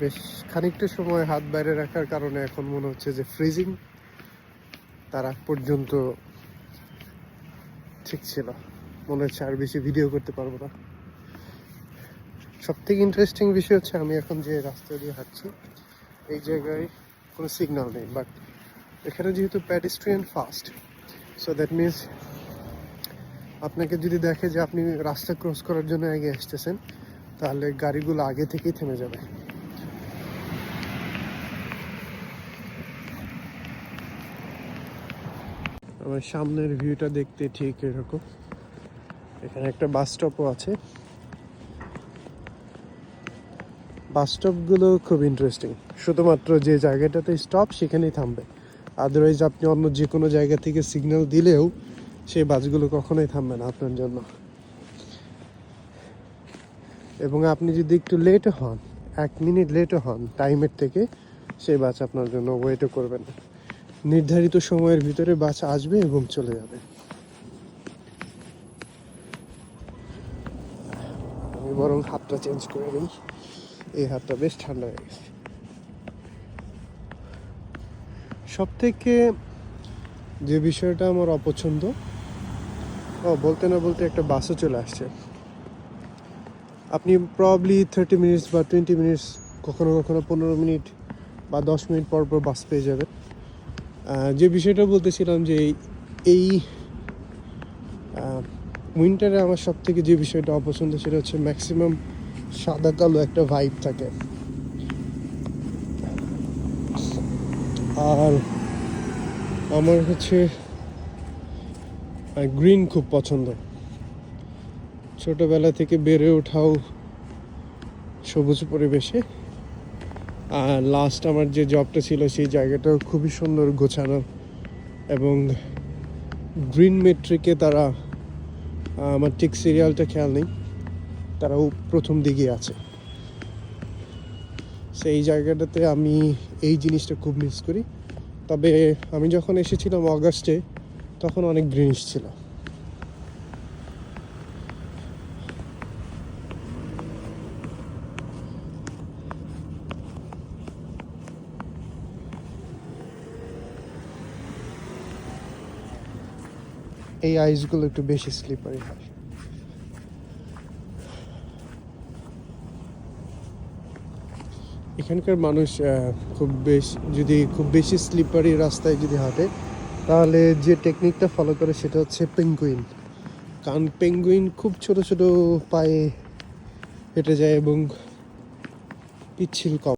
বেশ খানিকটা সময় হাত বাইরে রাখার কারণে এখন মনে হচ্ছে যে ফ্রিজিং। তার আগ পর্যন্ত ঠিক ছিল, মনে হচ্ছে আর বেশি ভিডিও করতে পারবো না। সব থেকে ইন্টারেস্টিং বিষয় হচ্ছে আমি এখন যে রাস্তা দিয়ে হাঁটছি এই জায়গায় কোনো সিগন্যাল নেই, বাট এখানে যেহেতু প্যাডেস্ট্রিয়ান ফাস্ট, সো দ্যাট মিনস আপনাকে যদি দেখে যে আপনি রাস্তা ক্রস করার জন্য আগে আসতেছেন, তাহলে গাড়িগুলো আগে থেকেই থেমে যাবে। আমার সামনের ভিউটা দেখতে ঠিক এরকম। এখানে একটা বাস স্টপও আছে। বাস স্টপগুলো খুব ইন্টারেস্টিং, শুধুমাত্র যে জায়গাটাতে স্টপ সেখানেই থামবে, আদারওয়াইজ আপনি অন্য যে কোনো জায়গা থেকে সিগন্যাল দিলেও সেই বাসগুলো কখনোই থামবে না আপনার জন্য। এবং আপনি যদি একটু লেটও হন, 1 মিনিট লেটও হন টাইমের থেকে, সেই বাস আপনার জন্য ওয়েটও করবে না। নির্ধারিত সময়ের ভিতরে বাস আসবে এবং চলে যাবে। আমি বরং হাতটা চেঞ্জ করে নিই, এই হাতটা বেশ ঠান্ডা হয়ে গেছে। সব থেকে যে বিষয়টা আমার অপছন্দ, বলতে না বলতে একটা বাসও চলে আসছে। আপনি প্রবাবলি 30 মিনিটস বা 20 মিনিটস, কখনো কখনো 15 মিনিট বা 10 মিনিট পর পর বাস পেয়ে যাবেন। যে বিষয়টা বলতেছিলাম যে এই উইন্টারে আমার সব থেকে যে বিষয়টা অপছন্দ সেটা হচ্ছে ম্যাক্সিমাম সাদা কালো একটা ভাইব থাকে। আর আমার হচ্ছে গ্রিন খুব পছন্দ, ছোটোবেলা থেকে বেড়ে ওঠাও সবুজ পরিবেশে। আর লাস্ট আমার যে জবটা ছিল সেই জায়গাটাও খুবই সুন্দর গোছানো, এবং গ্রিন মেট্রিকে তারা, আমার ঠিক সিরিয়ালটা খেয়াল নেই, তারাও প্রথম দিকে আছে। সেই জায়গাটাতে আমি এই জিনিসটা খুব মিস করি। তবে আমি যখন এসেছিলাম অগাস্টে, তখন অনেক গ্রিনিশ ছিল। এই আইসগুলো একটু বেশি স্লিপারি হয়। এখানকার মানুষ খুব বেশি স্লিপারি রাস্তায় যদি হাঁটে, তাহলে যে টেকনিকটা ফলো করে সেটা হচ্ছে পেঙ্গুইন। কারণ পেঙ্গুইন খুব ছোট ছোট পায়ে হেঁটে যায় এবং পিচ্ছিল কম।